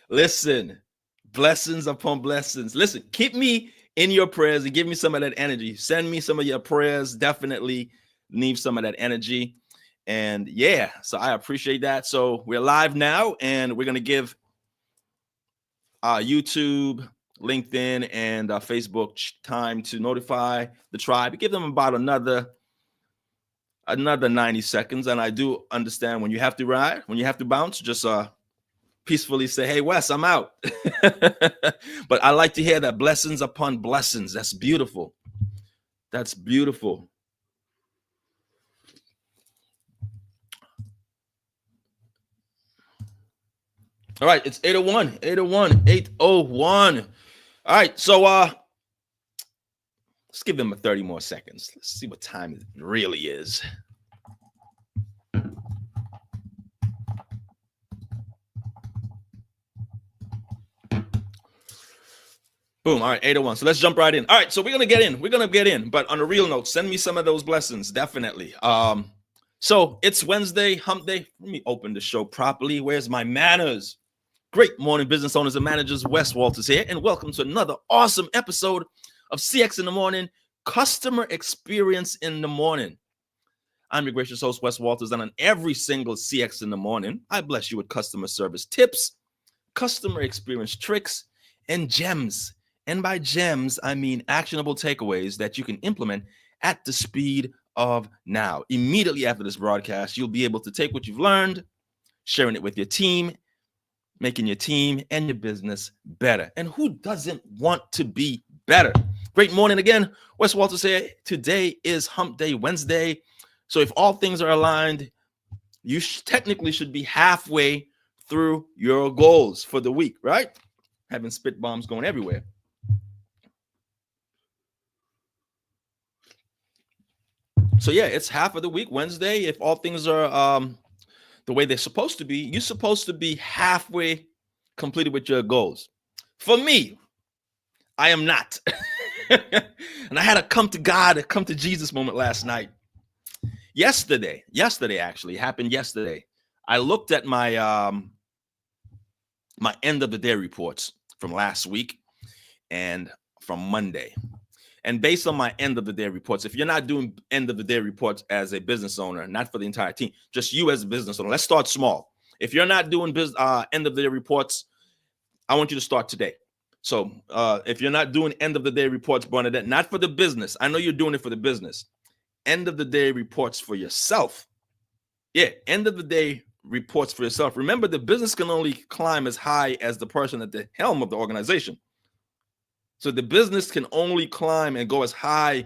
Listen, blessings upon blessings. Listen, keep me in your prayers and give me some of that energy. Send me some of your prayers. Definitely need some of that energy. And yeah, so I appreciate that. So we're live now, and we're going to give YouTube, LinkedIn, and Facebook time to notify the tribe. Give them about another 90 seconds. And I do understand when you have to ride, when you have to bounce, just peacefully say, hey, Wes, I'm out. But I like to hear that blessings upon blessings. That's beautiful. That's beautiful. All right, it's 801, 801, 801. All right, so let's give them 30 more seconds. Let's see what time it really is. Boom. All right, 801. So let's jump right in. All right, so we're gonna get in. We're gonna get in. But on a real note, send me some of those blessings, definitely. So it's Wednesday, hump day. Let me open the show properly. Where's my manners? Great morning, business owners and managers. Wes Walters here, and welcome to another awesome episode of CX in the Morning, Customer Experience in the Morning. I'm your gracious host, Wes Walters, and on every single CX in the Morning, I bless you with customer service tips, customer experience tricks, and gems. And by gems, I mean actionable takeaways that you can implement at the speed of now. Immediately after this broadcast, you'll be able to take what you've learned, sharing it with your team, making your team and your business better. And who doesn't want to be better? Great morning again. Wes Walters here. Today is Hump Day Wednesday. So if all things are aligned, you technically should be halfway through your goals for the week, right? Having spit bombs going everywhere. So yeah, it's half of the week, Wednesday. If all things are the way they're supposed to be, you're supposed to be halfway completed with your goals. For me, I am not. And I had a come to God, a come to Jesus moment last night. Yesterday actually, happened yesterday. I looked at my my end of the day reports from last week and from Monday. And based on my end of the day reports, if you're not doing end of the day reports as a business owner, not for the entire team, just you as a business owner, let's start small. If you're not doing end of the day reports, I want you to start today. So if you're not doing end of the day reports, Bernadette, not for the business, I know you're doing it for the business. End of the day reports for yourself. Yeah, end of the day reports for yourself. Remember, the business can only climb as high as the person at the helm of the organization. So the business can only climb and go as high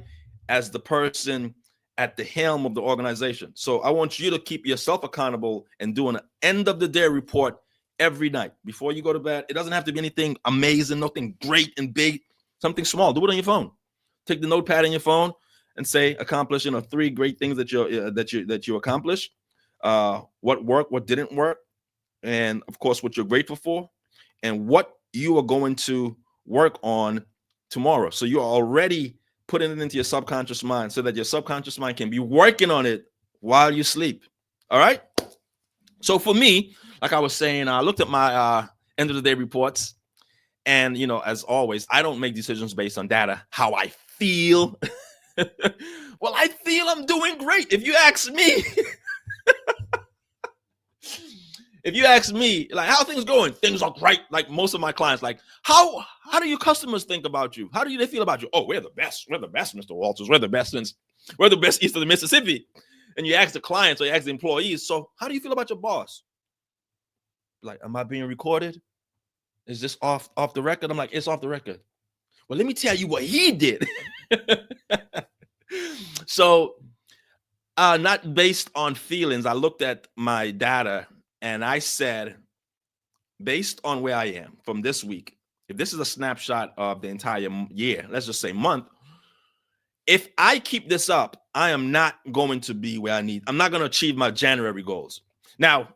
as the person at the helm of the organization. So I want you to keep yourself accountable and do an end of the day report every night before you go to bed. It doesn't have to be anything amazing, nothing great and big, something small. Do it on your phone. Take the notepad in your phone and say, accomplish, 3 great things that you accomplished. What worked, what didn't work, and of course, what you're grateful for, and what you are going to work on tomorrow. So you're already putting it into your subconscious mind so that your subconscious mind can be working on it while you sleep. All right. So for me, like I was saying, I looked at my end of the day reports, and as always, I don't make decisions based on data, how I feel. Well, I feel I'm doing great. If you ask me, like, how things going? Things are great. Like most of my clients, like, how do your customers think about you? How do they feel about you? Oh, we're the best. We're the best, Mr. Walters. We're the best east of the Mississippi. And you ask the clients or you ask the employees, so how do you feel about your boss? Like, am I being recorded? Is this off the record? I'm like, it's off the record. Well, let me tell you what he did. So, not based on feelings, I looked at my data and I said, based on where I am from this week, if this is a snapshot of the entire year, let's just say month, if I keep this up, I am not going to be where I need. I'm not going to achieve my January goals. Now,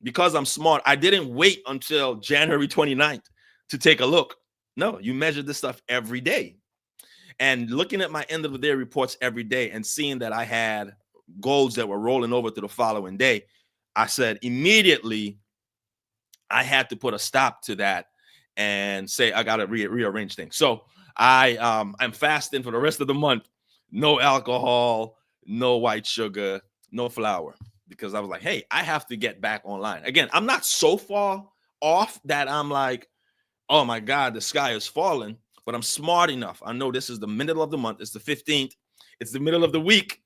because I'm smart, I didn't wait until January 29th to take a look. No, you measure this stuff every day. And looking at my end of the day reports every day and seeing that I had goals that were rolling over to the following day, I said immediately, I had to put a stop to that and say I got to rearrange things. So I'm fasting for the rest of the month. No alcohol, no white sugar, no flour, because I was like, hey, I have to get back online. Again, I'm not so far off that I'm like, oh my God, the sky is falling, but I'm smart enough. I know this is the middle of the month. It's the 15th. It's the middle of the week.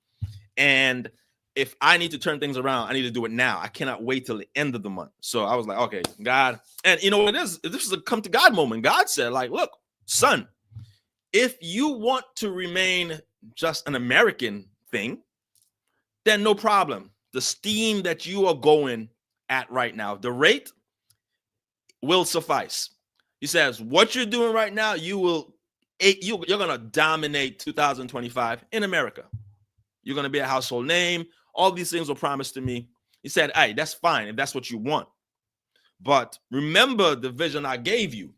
And if I need to turn things around, I need to do it now. I cannot wait till the end of the month. So I was like, okay, God. And you know what it is? This is a come to God moment. God said, like, look, son, if you want to remain just an American thing, then no problem. The steam that you are going at right now, the rate will suffice. He says, what you're doing right now, you're going to dominate 2025 in America. You're going to be a household name. All these things were promised to me. He said, hey, that's fine if that's what you want. But remember the vision I gave you.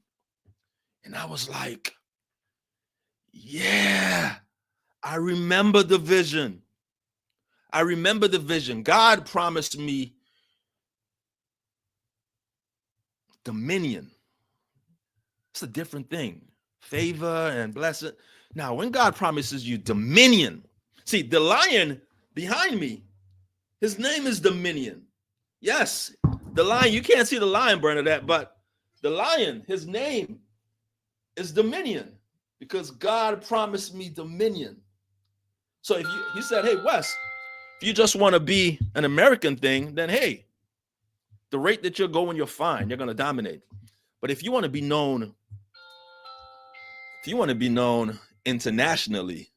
And I was like, yeah, I remember the vision. I remember the vision. God promised me dominion. It's a different thing. Favor and blessing. Now, when God promises you dominion, see, the lion behind me, his name is Dominion. Yes, the lion, you can't see the lion, Bernadette, but the lion, his name is Dominion, because God promised me dominion. So if he said, hey, Wes, if you just want to be an American thing, then hey, the rate that you're going, you're fine. You're going to dominate. But if you want to be known, internationally,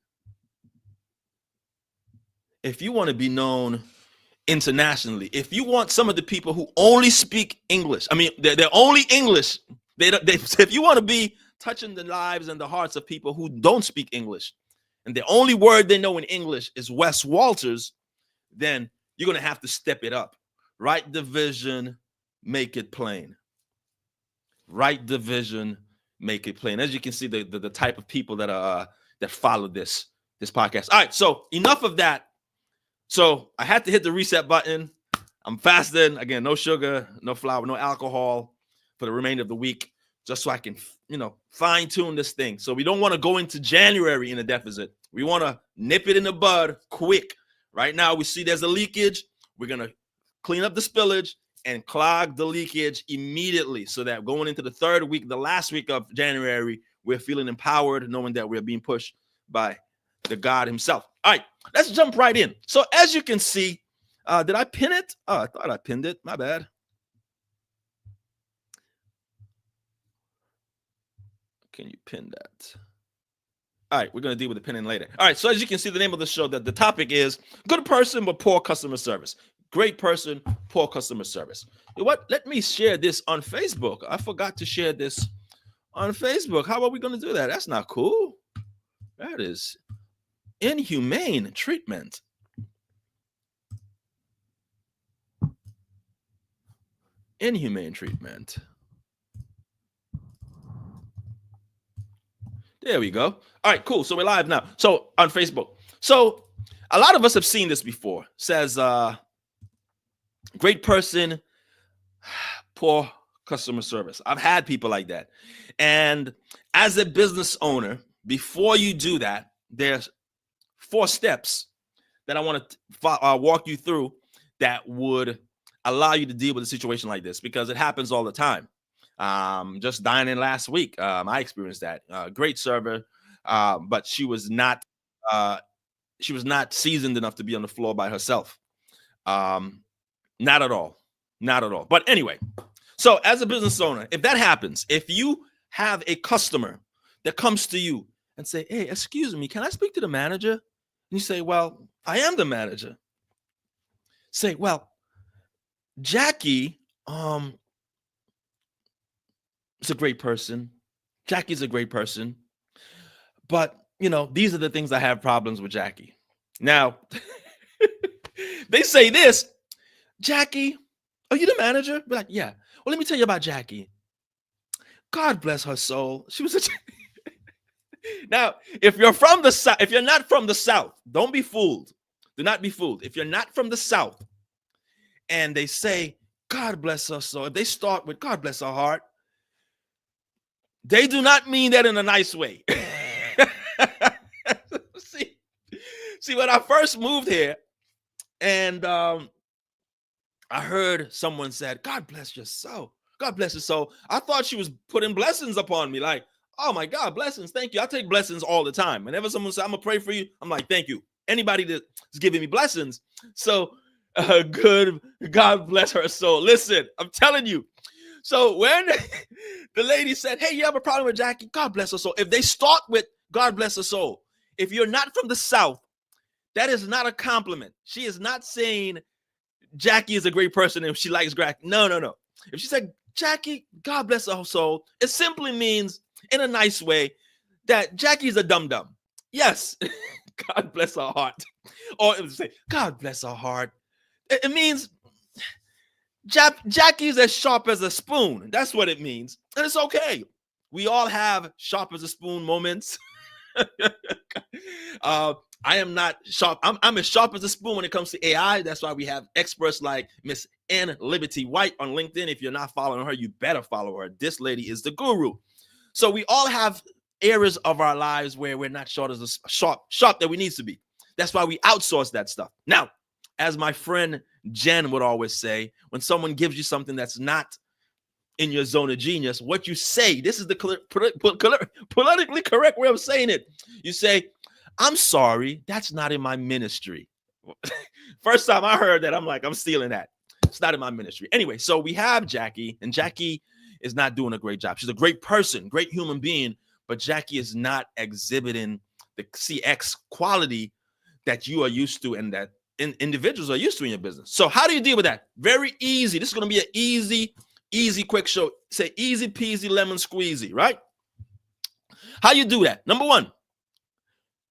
if you want you want some of the people who only speak English, I mean, they're only English. If you want to be touching the lives and the hearts of people who don't speak English, and the only word they know in English is Wes Walters, then you're going to have to step it up. Write the vision, make it plain. Write the vision, make it plain. As you can see, the type of people that follow this podcast. All right, so enough of that. So I had to hit the reset button. I'm fasting. Again, no sugar, no flour, no alcohol for the remainder of the week, just so I can, fine tune this thing. So we don't want to go into January in a deficit. We want to nip it in the bud quick. Right now, we see there's a leakage. We're going to clean up the spillage and clog the leakage immediately, so that going into the third week, the last week of January, we're feeling empowered, knowing that we're being pushed by the God himself. All right, let's jump right in. So as you can see, did I pin it? Oh, I thought I pinned it. My bad. Can you pin that? All right, we're going to deal with the pinning later. All right, so as you can see, the name of the show, the topic is good person but poor customer service. Great person, poor customer service. You know what? Let me share this on Facebook. I forgot to share this on Facebook. How are we going to do that? That's not cool. That is inhumane treatment. Inhumane treatment. There we go. All right, cool. So we're live now. So on Facebook. So a lot of us have seen this before. It says, great person, poor customer service. I've had people like that. And as a business owner, before you do that, there's 4 steps that I want to walk you through that would allow you to deal with a situation like this, because it happens all the time. Just dining last week, I experienced that. Great server, but she was not seasoned enough to be on the floor by herself. Not at all. But anyway, so as a business owner, if that happens, if you have a customer that comes to you and say, hey, excuse me, can I speak to the manager? And you say, well, I am the manager. Say, well, Jackie, is a great person. Jackie's a great person. But, these are the things I have problems with Jackie. Now, they say this, Jackie, are you the manager? Be like, yeah. Well, let me tell you about Jackie. God bless her soul. She was a Now, if you're from the South, if you're not from the South, don't be fooled. Do not be fooled. If you're not from the South and they say, God bless her soul, if they start with God bless her heart, they do not mean that in a nice way. see, when I first moved here, and I heard someone said, God bless your soul. God bless your soul. I thought she was putting blessings upon me. Like, oh my God, blessings. Thank you. I take blessings all the time. Whenever someone says, I'm going to pray for you, I'm like, thank you. Anybody that's giving me blessings. So good. God bless her soul. Listen, I'm telling you. So when the lady said, hey, you have a problem with Jackie? God bless her soul. If they start with God bless her soul, if you're not from the South, that is not a compliment. She is not saying Jackie is a great person and she likes Jackie. No. If she said, Jackie, God bless her soul, it simply means, in a nice way, that Jackie's a dum-dum. Yes, God bless her heart. Or it would say, God bless her heart. It means Jackie's as sharp as a spoon. That's what it means. And it's okay. We all have sharp as a spoon moments. I am not sharp. I'm as sharp as a spoon when it comes to AI. That's why we have experts like Miss Ann Liberty White on LinkedIn. If you're not following her, you better follow her. This lady is the guru. So we all have areas of our lives where we're not sharp that we need to be. That's why we outsource that stuff. Now, as my friend Jen would always say, when someone gives you something that's not in your zone of genius, what you say, this is the politically correct way of saying it. You say, I'm sorry, that's not in my ministry. First time I heard that, I'm like, I'm stealing that. It's not in my ministry. Anyway, so we have Jackie, and Jackie is not doing a great job. She's a great person, great human being, but Jackie is not exhibiting the CX quality that you are used to and that individuals are used to in your business. So how do you deal with that? Very easy. This is going to be an easy, quick show. Say easy peasy lemon squeezy, right? How you do that? Number one,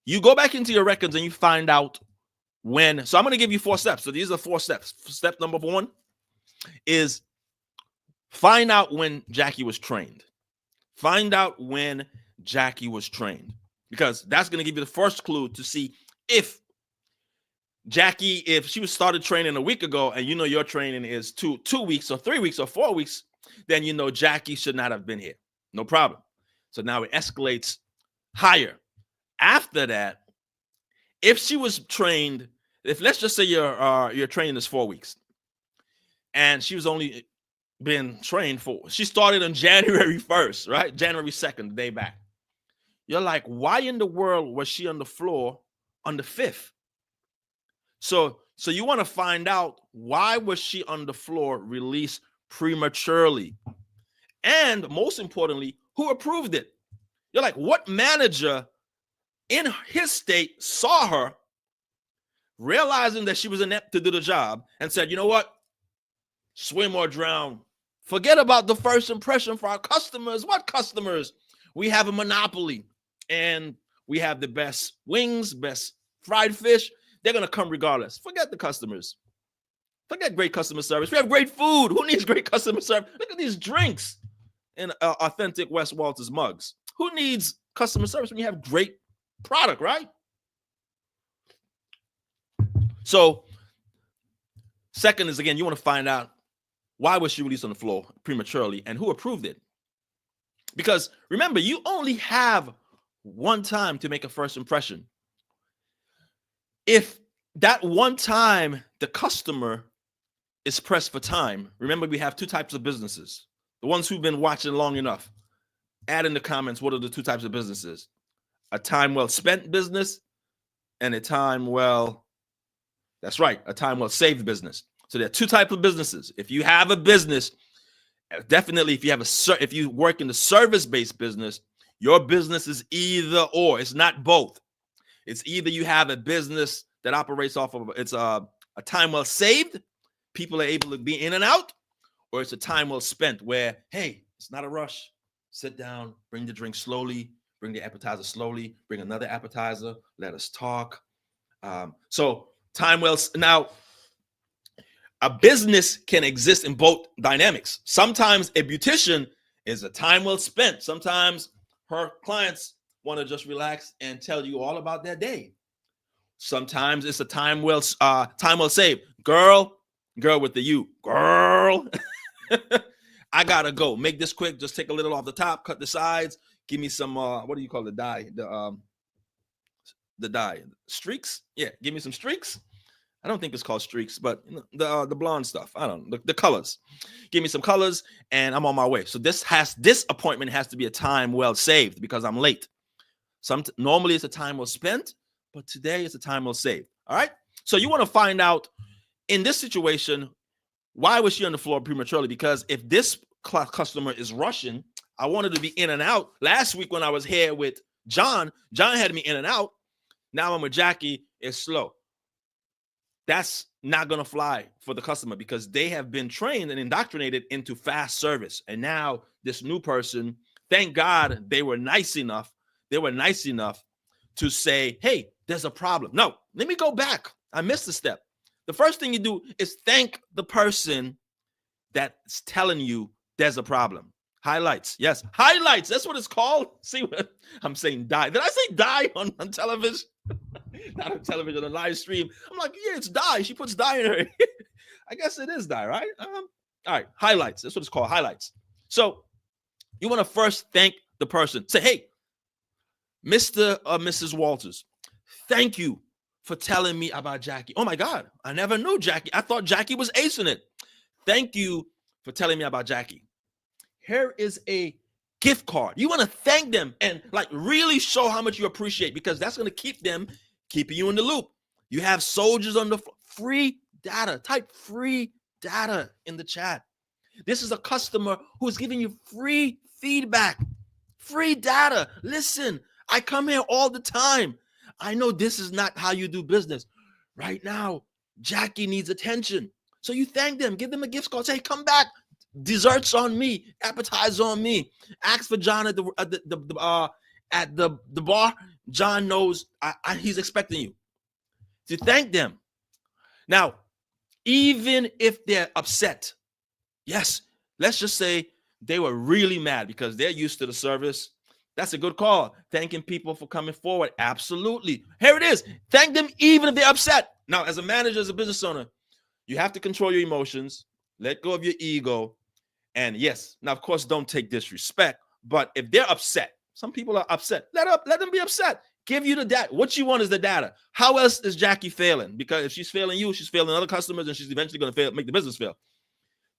you go back into your records and you find out when. So I'm going to give you 4 steps. So these are 4 steps. Step number 1 is find out when Jackie was trained. Find out when Jackie was trained, because that's going to give you the first clue to see if Jackie, if she was started training a week ago and you know your training is 2 weeks or 3 weeks or 4 weeks, then you know Jackie should not have been here. No problem. So now it escalates higher. After that, if she was trained, if let's just say your training is 4 weeks and she was only been trained she started on January 1st, right? January 2nd, the day back. You're like, why in the world was she on the floor on the 5th? So you want to find out, why was she on the floor released prematurely? And most importantly, who approved it? You're like, what manager in his state saw her, realizing that she was inept to do the job, and said, you know what? Swim or drown. Forget about the first impression for our customers. What customers? We have a monopoly, and we have the best wings, best fried fish. They're going to come regardless. Forget the customers. Forget great customer service. We have great food. Who needs great customer service? Look at these drinks in authentic Wes Walters mugs. Who needs customer service when you have great product, right? So second is, again, you want to find out, why was she released on the floor prematurely and who approved it? Because remember, you only have one time to make a first impression. If that one time the customer is pressed for time, remember we have 2 types of businesses. The ones who've been watching long enough, add in the comments, what are the 2 types of businesses? A time well spent business and a time well, that's right, a time well saved business. So there are 2 types of businesses. If you have a business, definitely if you work in the service-based business, your business is either or. It's not both. It's either you have a business that operates off of it's a time well saved, people are able to be in and out, or it's a time well spent where, hey, it's not a rush. Sit down, bring the drink slowly, bring the appetizer slowly, bring another appetizer, let us talk. So time well. Now, a business can exist in both dynamics. Sometimes a beautician is a time well spent. Sometimes her clients want to just relax and tell you all about their day. Sometimes it's a time well saved. Girl with the U. Girl girl, I gotta go. Make this quick. Just take a little off the top, cut the sides. Give me some what do you call the dye? The dye streaks. Yeah, give me some streaks. I don't think it's called streaks, but the blonde stuff. I don't know the colors. Give me some colors, and I'm on my way. So this appointment has to be a time well saved because I'm late. Normally it's a time well spent, but today it's a time well saved. All right. So you want to find out in this situation, why was she on the floor prematurely? Because if this customer is rushing, I wanted to be in and out. Last week when I was here with John had me in and out. Now I'm with Jackie. It's slow. That's not going to fly for the customer because they have been trained and indoctrinated into fast service. And now this new person, thank God they were nice enough. They were nice enough to say, hey, there's a problem. No, let me go back. I missed a step. The first thing you do is thank the person that's telling you there's a problem. Highlights. Yes, highlights. That's what it's called. See what I'm saying? Die. Did I say die on television? Not on television, on live stream. I'm like, yeah, it's die. She puts die in her. I guess it is die, right? All right, highlights. That's what it's called, highlights. So you want to first thank the person. Say, hey, Mr. or Mrs. Walters, thank you for telling me about Jackie. Oh my God, I never knew Jackie. I thought Jackie was acing it. Thank you for telling me about Jackie. Here is a gift card. You want to thank them and like really show how much you appreciate because that's going to keep them keeping you in the loop. You have soldiers on the free data. Type free data in the chat. This is a customer who's giving you free feedback, free data. Listen, I come here all the time. I know this is not how you do business. Right now, Jackie needs attention. So you thank them, give them a gift card. Say, hey, come back. Desserts on me, appetizer on me. Ask for John at the bar. John knows he's expecting you. To thank them. Now, even if they're upset, yes, let's just say they were really mad because they're used to the service. That's a good call. Thanking people for coming forward. Absolutely. Here it is. Thank them even if they're upset. Now, as a manager, as a business owner, you have to control your emotions. Let go of your ego. And yes, now, of course, don't take disrespect. But if they're upset, some people are upset. Let them be upset. Give you the data. What you want is the data. How else is Jackie failing? Because if she's failing you, she's failing other customers, and she's eventually going to fail, make the business fail.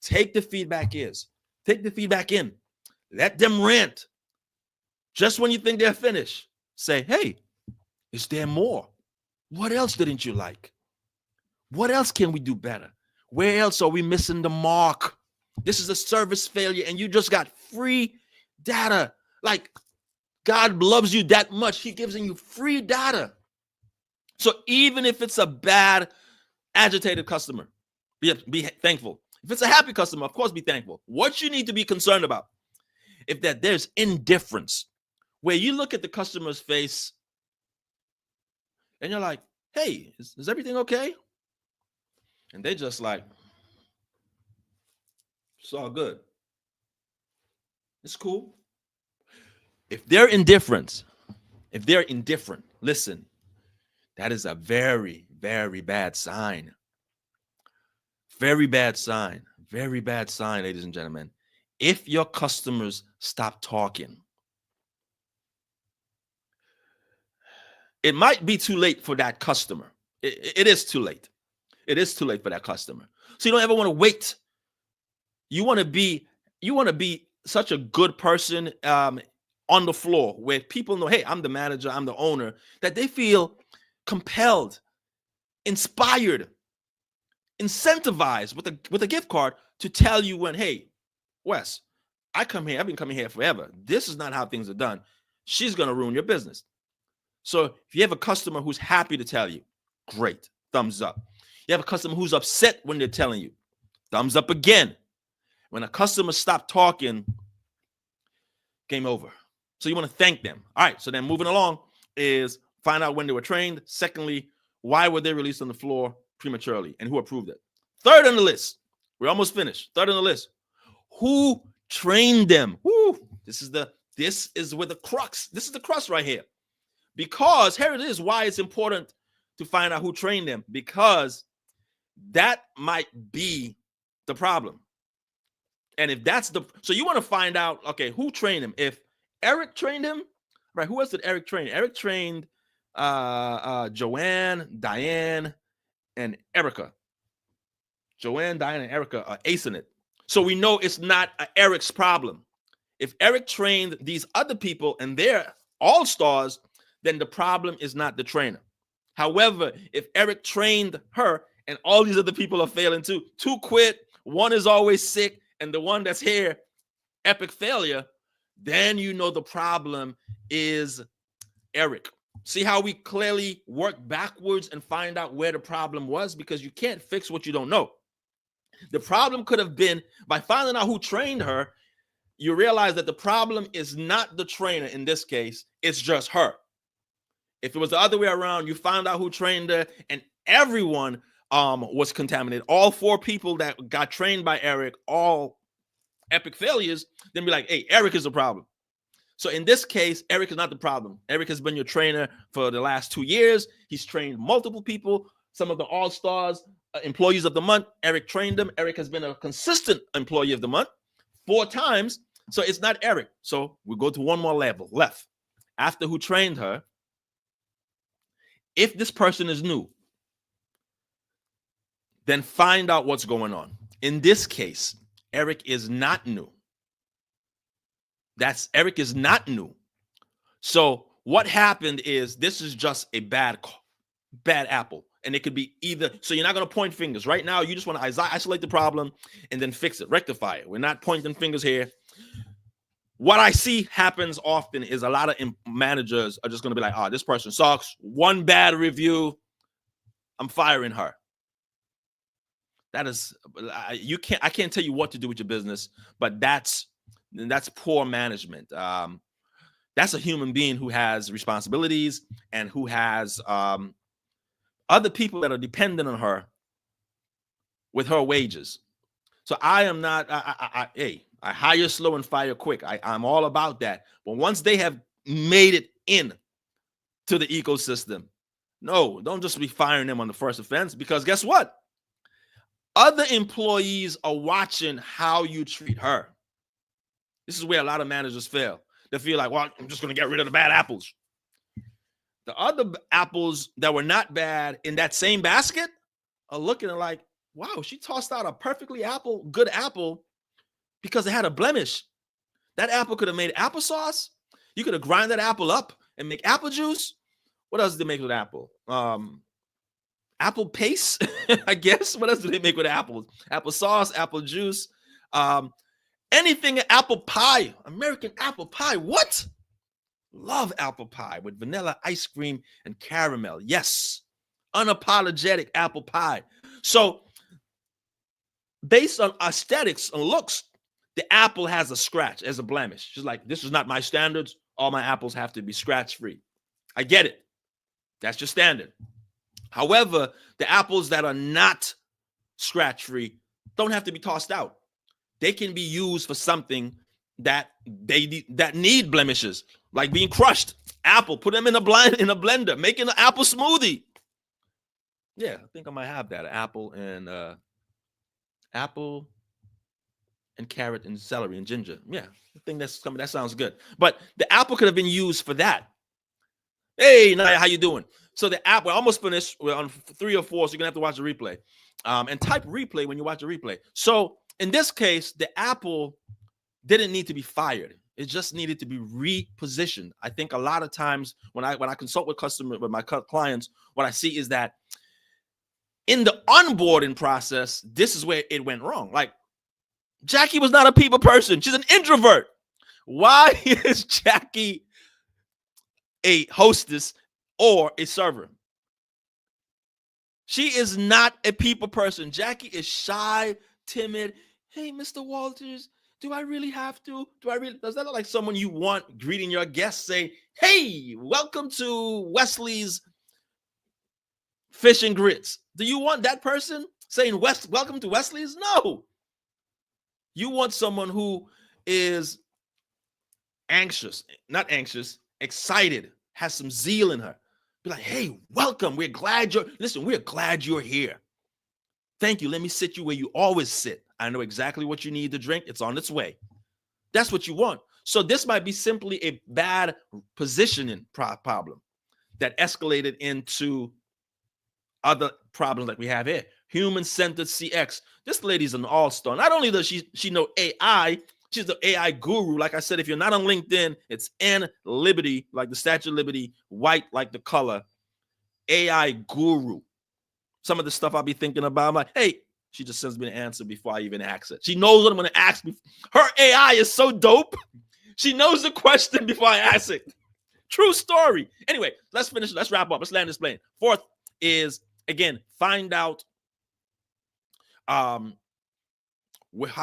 Take the feedback Take the feedback in. Let them rant. Just when you think they're finished, say, hey, is there more? What else didn't you like? What else can we do better? Where else are we missing the mark? This is a service failure, and you just got free data. Like, God loves you that much. He gives you free data. So even if it's a bad, agitated customer, be thankful. If it's a happy customer, of course, be thankful. What you need to be concerned about, if there's indifference, where you look at the customer's face and you're like, hey, is everything okay? And they're just like, it's all good. It's cool. If they're indifferent, listen, that is a very, very bad sign. Very bad sign. Very bad sign, ladies and gentlemen. If your customers stop talking, it might be too late for that customer. It is too late. It is too late for that customer. So you don't ever want to wait. You want to be such a good person on the floor where people know, hey, I'm the manager, I'm the owner, that they feel compelled, inspired, incentivized with a gift card to tell you when, hey, Wes, I've been coming here forever. This is not how things are done. She's going to ruin your business. So if you have a customer who's happy to tell you, great, thumbs up. You have a customer who's upset when they're telling you, thumbs up again. When a customer stops talking, game over. So you want to thank them. All right, so then moving along is find out when they were trained. Secondly, why were they released on the floor prematurely and who approved it? Third on the list, we're almost finished. Third on the list, who trained them? Woo, this is where the crux. This is the crux right here. Because here it is why it's important to find out who trained them, because that might be the problem. And if that's so you want to find out, okay, who trained him? If Eric trained him, right? Who else did Eric train? Eric trained Joanne, Diane, and Erica. Joanne, Diane, and Erica are acing it. So we know it's not Eric's problem. If Eric trained these other people and they're all stars, then the problem is not the trainer. However, if Eric trained her and all these other people are failing too, two quit, one is always sick, and the one that's here, epic failure, then you know the problem is Eric. See how we clearly work backwards and find out where the problem was, because you can't fix what you don't know. The problem could have been by finding out who trained her. You realize that the problem is not the trainer in this case, it's just her. If it was the other way around, you found out who trained her and everyone was contaminated. All 4 people that got trained by Eric, all epic failures, then be like, hey, Eric is the problem. So in this case, Eric is not the problem. Eric has been your trainer for the last 2 years. He's trained multiple people, some of the all-stars, employees of the month. Eric trained them. Eric has been a consistent employee of the month 4 times. So it's not Eric. So we go to one more level left. After who trained her, if this person is new, then find out what's going on. In this case, Eric is not new. Eric is not new. So what happened is this is just a bad apple. And it could be either, so you're not going to point fingers. Right now, you just want to isolate the problem and then fix it, rectify it. We're not pointing fingers here. What I see happens often is a lot of managers are just going to be like, oh, this person sucks. One bad review, I'm firing her. That is, I can't tell you what to do with your business, but that's poor management. That's a human being who has responsibilities and who has other people that are dependent on her with her wages. So I am not, I hire slow and fire quick. I'm all about that. But once they have made it in to the ecosystem, no, don't just be firing them on the first offense, because guess what? Other employees are watching how you treat her. This is where a lot of managers fail. They feel like, well, I'm just going to get rid of the bad apples. The other apples that were not bad in that same basket are looking at like, wow, she tossed out a perfectly good apple because it had a blemish. That apple could have made applesauce. You could have ground that apple up and make apple juice. What else do they make with apple? Apple paste, I guess. What else do they make with apples? Applesauce, apple juice, anything apple pie, American apple pie. What? Love apple pie with vanilla ice cream and caramel. Yes, unapologetic apple pie. So based on aesthetics and looks, the apple has a scratch, as a blemish. She's like, this is not my standards. All my apples have to be scratch-free. I get it. That's your standard. However, the apples that are not scratch-free don't have to be tossed out. They can be used for something that need blemishes, like being crushed. Apple, put them in a blender, making an apple smoothie. Yeah, I think I might have that. Apple and carrot and celery and ginger. Yeah, I think that sounds good. But the apple could have been used for that. Hey, Naya, how you doing? So the app, we're almost finished. We're on 3 or 4, so you're gonna have to watch the replay. And type replay when you watch the replay. So in this case, the apple didn't need to be fired. It just needed to be repositioned. I think a lot of times when I consult with my clients, what I see is that in the onboarding process, this is where it went wrong. Like, Jackie was not a people person. She's an introvert. Why is Jackie a hostess or a server? She is not a people person. Jackie is shy, timid. Hey, Mr. Walters, do I really have to? Does that look like someone you want greeting your guests, say, hey, welcome to Wesley's Fish and Grits? Do you want that person saying, welcome to Wesley's? No. You want someone who is excited, has some zeal in her. Be like, hey, welcome. We're glad you're here. Thank you. Let me sit you where you always sit. I know exactly what you need to drink. It's on its way. That's what you want. So this might be simply a bad positioning problem that escalated into other problems like we have here. Human-centered CX. This lady's an all-star. Not only does she know AI, she's the AI guru. Like I said, if you're not on LinkedIn, it's N Liberty, like the Statue of Liberty, white like the color, AI guru. Some of the stuff I'll be thinking about, I'm like, hey, she just sends me an answer before I even ask it. She knows what I'm going to ask. Her AI is so dope. She knows the question before I ask it. True story. Anyway, let's finish. Let's wrap up. Let's land this plane. Fourth is, again, find out how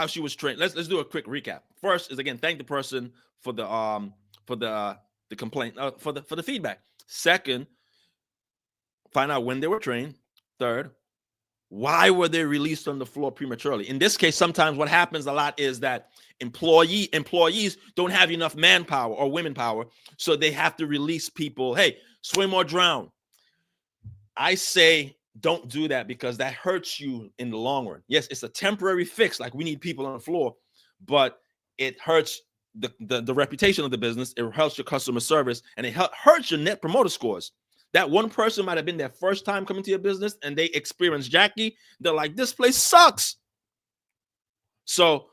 she was trained. Let's do a quick recap. First is, again, thank the person for the complaint, for the feedback. Second, find out when they were trained. Third, why were they released on the floor prematurely? In this case, sometimes what happens a lot is that employees don't have enough manpower or women power, so they have to release people. Hey, swim or drown. I say don't do that because that hurts you in the long run. Yes, it's a temporary fix, like we need people on the floor, but it hurts the reputation of the business. It hurts your customer service, and it hurts your net promoter scores. That one person might have been their first time coming to your business and they experienced Jackie. They're like, this place sucks. So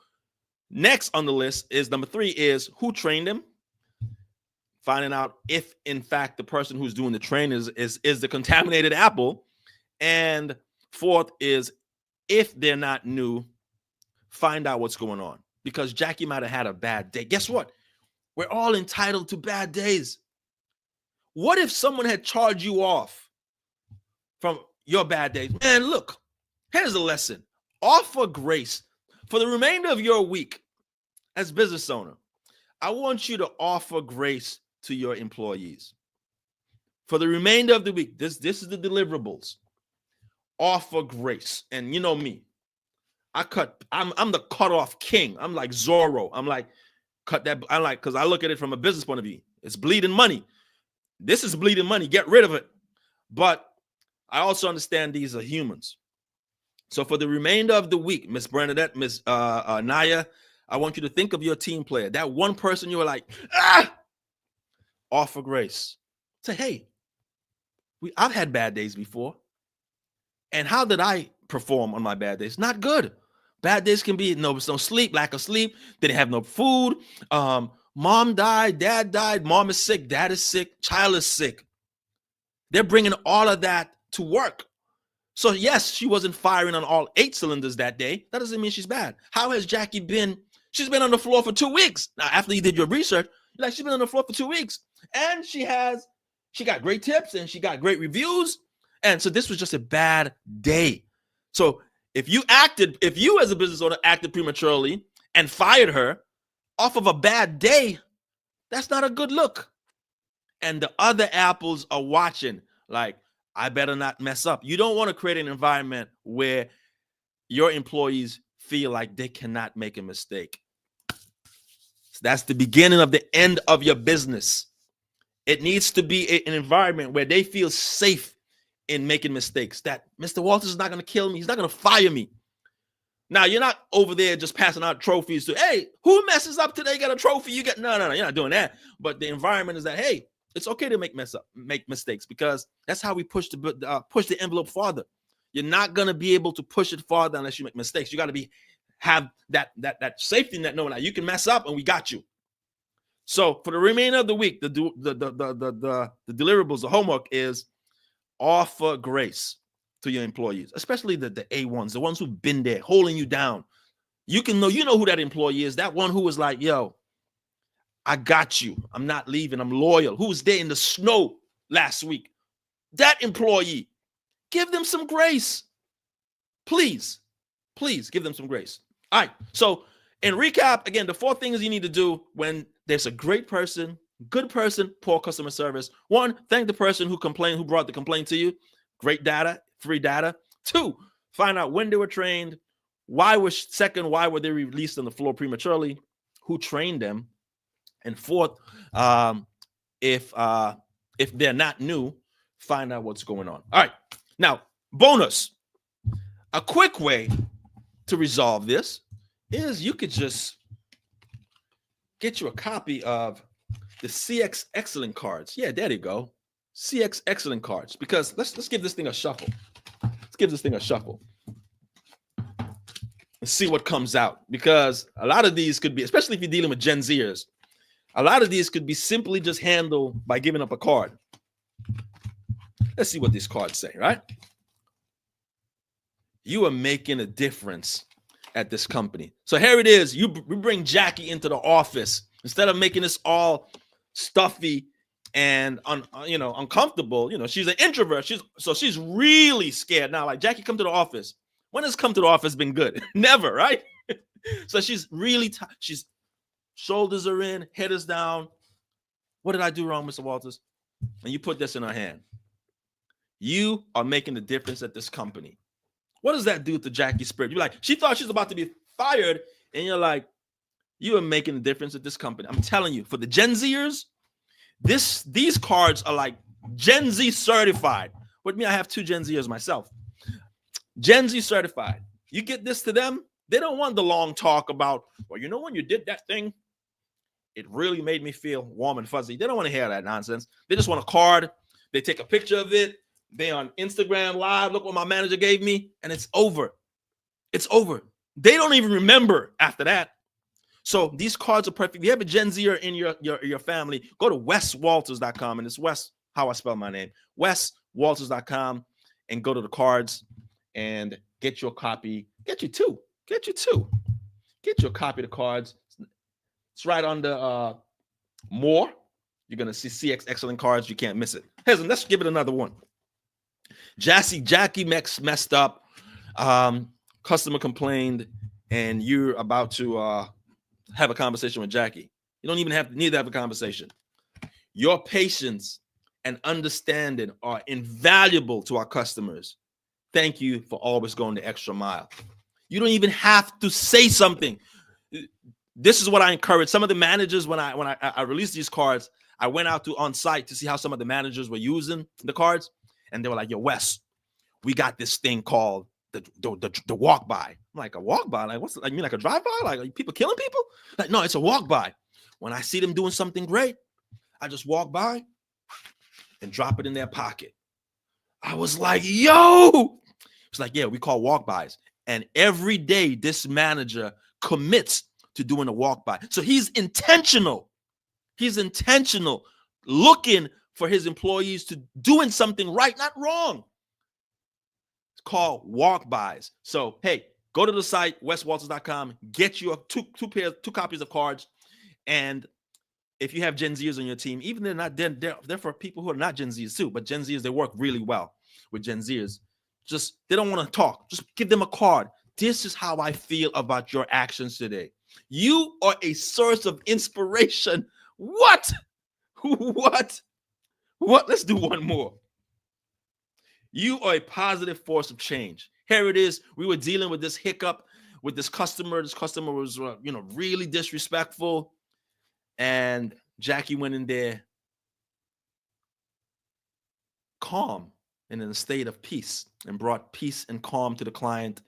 next on the list is number 3 is who trained them. Finding out if, in fact, the person who's doing the training is the contaminated apple. And fourth is if they're not new, find out what's going on. Because Jackie might have had a bad day. Guess what? We're all entitled to bad days. What if someone had charged you off from your bad days? Man, look, here's the lesson. Offer grace. For the remainder of your week as business owner, I want you to offer grace to your employees. For the remainder of the week, this is the deliverables. Offer grace. And you know me. I'm the cut-off king. I'm like Zorro. I'm like, cut that. I like, because I look at it from a business point of view. It's bleeding money. This is bleeding money. Get rid of it. But I also understand these are humans. So for the remainder of the week, Miss Bernadette, Miss Naya, I want you to think of your team player. That one person you were like, offer grace. Say, hey, I've had bad days before. And how did I perform on my bad days? Not good. Bad days can be no sleep, lack of sleep. Didn't have no food. Mom died, dad died, mom is sick, dad is sick, child is sick. They're bringing all of that to work. So yes, she wasn't firing on all 8 cylinders that day. That doesn't mean she's bad. How has Jackie been? She's been on the floor for 2 weeks. Now, after you did your research, like she's been on the floor for 2 weeks. And she got great tips and she got great reviews. And so this was just a bad day. So if you as a business owner acted prematurely and fired her off of a bad day, that's not a good look. And the other apples are watching like, I better not mess up. You don't want to create an environment where your employees feel like they cannot make a mistake. So that's the beginning of the end of your business. It needs to be an environment where they feel safe in making mistakes, that Mr. Walters is not going to kill me. He's not going to fire me. Now, you're not over there just passing out trophies to, hey, who messes up today got a trophy? You get no, you're not doing that. But the environment is that, hey, it's okay to make mistakes, because that's how we push the envelope farther. You're not going to be able to push it farther unless you make mistakes. You got to have that safety net knowing that you can mess up and we got you. So for the remainder of the week, the deliverables, the homework is offer grace to your employees, especially the A1s, the ones who've been there holding you down. You know who that employee is. That one who was like, yo, I got you. I'm not leaving. I'm loyal. Who was there in the snow last week? That employee. Give them some grace. Please give them some grace. All right. So in recap, again, the 4 things you need to do when there's a great person, good person, poor customer service. 1, thank the person who complained, who brought the complaint to you. Great data, free data. 2, find out when they were trained. Why were they released on the floor prematurely? Who trained them? And 4th, if they're not new, find out what's going on. All right. Now, bonus. A quick way to resolve this is you could just get you a copy of the CX Excellent cards. Yeah, there you go. CX Excellent cards. Because let's give this thing a shuffle. Let's give this thing a shuffle. And see what comes out. Because a lot of these could be, especially if you're dealing with Gen Zers, a lot of these could be simply just handled by giving up a card. Let's see what these cards say, right? You are making a difference at this company. So here it is. We bring Jackie into the office. Instead of making this all stuffy and uncomfortable, she's an introvert. She's really scared now. Like, Jackie, come to the office. When has come to the office been good? Never, right? So she's really she's shoulders are in, head is down. What did I do wrong, Mr. Walters? And you put this in her hand. You are making a difference at this company. What does that do to Jackie's spirit? You're like, she thought she was about to be fired, and you're like, you are making a difference at this company. I'm telling you, for the Gen Zers, these cards are like Gen Z certified. With me, I have 2 Gen Zers myself. Gen Z certified. You get this to them, they don't want the long talk about, well, when you did that thing, it really made me feel warm and fuzzy. They don't want to hear that nonsense. They just want a card. They take a picture of it. They on Instagram Live, look what my manager gave me, and it's over. It's over. They don't even remember after that. So these cards are perfect. If you have a Gen Zer in your family, go to weswalters.com, and it's Wes, how I spell my name, weswalters.com, and go to the cards and get your copy. Get you two. Get your copy of the cards. It's right under more. You're going to see CX Excellent cards. You can't miss it. Hey, let's give it another one. Jackie messed up. Customer complained, and you're about to have a conversation with Jackie. You don't even need to have a conversation. Your patience and understanding are invaluable to our customers. Thank you for always going the extra mile. You don't even have to say something. This is what I encourage. Some of the managers, when I released these cards, I went out on site to see how some of the managers were using the cards. And they were like, yo, Wes, we got this thing called the walk by. I'm like, a walk by? Like, what's, like, you mean like a drive by? Like, are people killing people? Like, no, it's a walk by. When I see them doing something great, I just walk by and drop it in their pocket. I was like, yo. It's like, yeah, we call walk bys. And every day this manager commits to doing a walk by. So he's intentional. He's intentional, looking for his employees to doing something right, not wrong. It's called walk bys. So, hey, go to the site, weswalters.com, get you two copies of cards. And if you have Gen Zers on your team, even they're for people who are not Gen Zers too, but Gen Zers, they work really well with Gen Zers. Just, they don't want to talk. Just give them a card. This is how I feel about your actions today. You are a source of inspiration. What? What? Let's do one more. You are a positive force of change. Here it is. We were dealing with this hiccup with this customer. This customer was, really disrespectful. And Jackie went in there calm and in a state of peace and brought peace and calm to the client,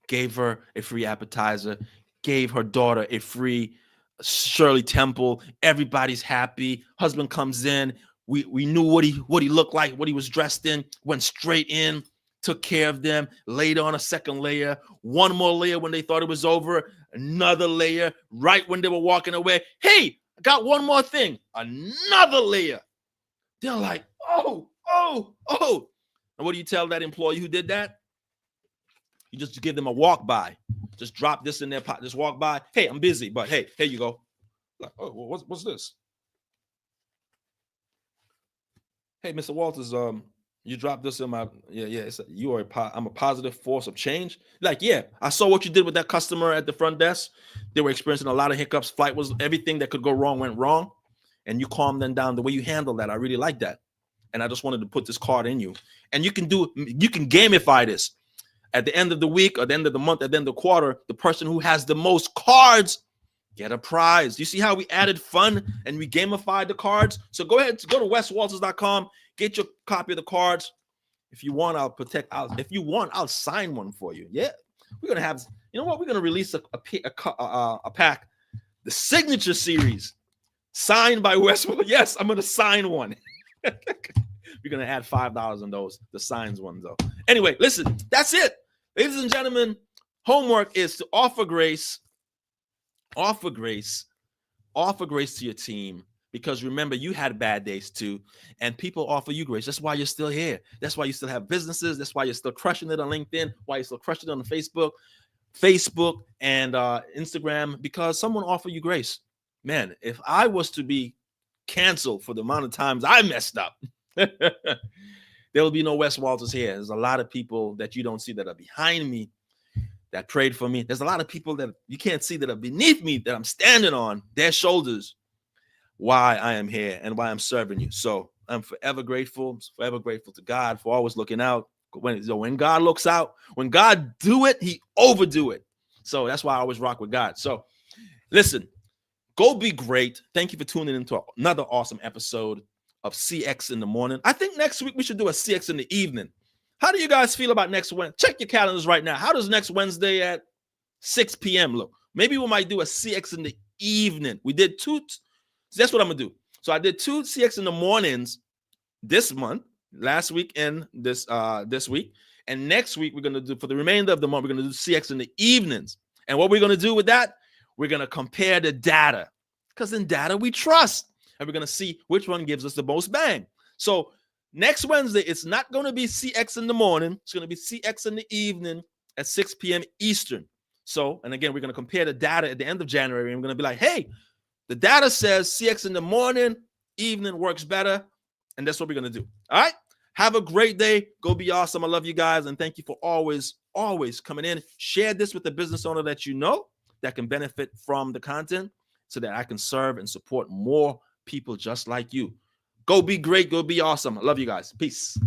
gave her a free appetizer, gave her daughter a free Shirley Temple. Everybody's happy. Husband comes in. We knew what he looked like, what he was dressed in, went straight in, took care of them, laid on a second layer, one more layer when they thought it was over, another layer right when they were walking away. Hey, I got one more thing, another layer. They're like, oh. And what do you tell that employee who did that? You just give them a walk by. Just drop this in their pot. Just walk by. Hey, I'm busy, but hey, here you go. Like, oh, well, what's this? Hey, Mr. Walters, you dropped this in my, I'm a positive force of change. Like, yeah, I saw what you did with that customer at the front desk. They were experiencing a lot of hiccups. Flight was, everything that could go wrong went wrong. And you calmed them down. The way you handled that, I really like that. And I just wanted to put this card in you. And you can gamify this. At the end of the week, at the end of the month, at the end of the quarter, the person who has the most cards get a prize. You see how we added fun and we gamified the cards? So go ahead, go to weswalters.com, get your copy of the cards. If you want, I'll sign one for you. Yeah, we're gonna have You know what? We're gonna release a pack, the signature series, signed by Westworld. Yes, I'm gonna sign one. We're gonna add $5 on those, the signs ones though. Anyway, listen, that's it, ladies and gentlemen. Homework is to offer grace to your team, because remember, you had bad days too, and people offer you grace. That's why you're still here. That's why you still have businesses. That's why you're still crushing it on LinkedIn. Why you're still crushing it on Facebook and Instagram, because someone offered you grace. Man, if I was to be canceled for the amount of times I messed up, there will be no Wes Walters here. There's a lot of people that you don't see that are behind me, that prayed for me. There's a lot of people that you can't see that are beneath me, that I'm standing on their shoulders, why I am here and why I'm serving you. So I'm forever grateful to God for always looking out. When God looks out, when God do it, he overdo it. So that's why I always rock with God. So listen, go be great. Thank you for tuning into another awesome episode of CX in the morning. I think next week we should do a CX in the evening. How do you guys feel about next Wednesday? Check your calendars right now. How does next Wednesday at 6 p.m. look? Maybe we might do a CX in the evening. We did two. So that's what I'm going to do. So I did 2 CX in the mornings this month, last week and this week. And next week, we're going to do, for the remainder of the month, we're going to do CX in the evenings. And what we're going to do with that, we're going to compare the data, because in data we trust. And we're going to see which one gives us the most bang. So next Wednesday, it's not going to be CX in the morning. It's going to be CX in the evening at 6 p.m. Eastern. So, and again, we're going to compare the data at the end of January. And we're going to be like, hey, the data says CX in the morning, evening works better. And that's what we're going to do. All right. Have a great day. Go be awesome. I love you guys. And thank you for always coming in. Share this with the business owner that you know that can benefit from the content, so that I can serve and support more people just like you. Go be great. Go be awesome. I love you guys. Peace.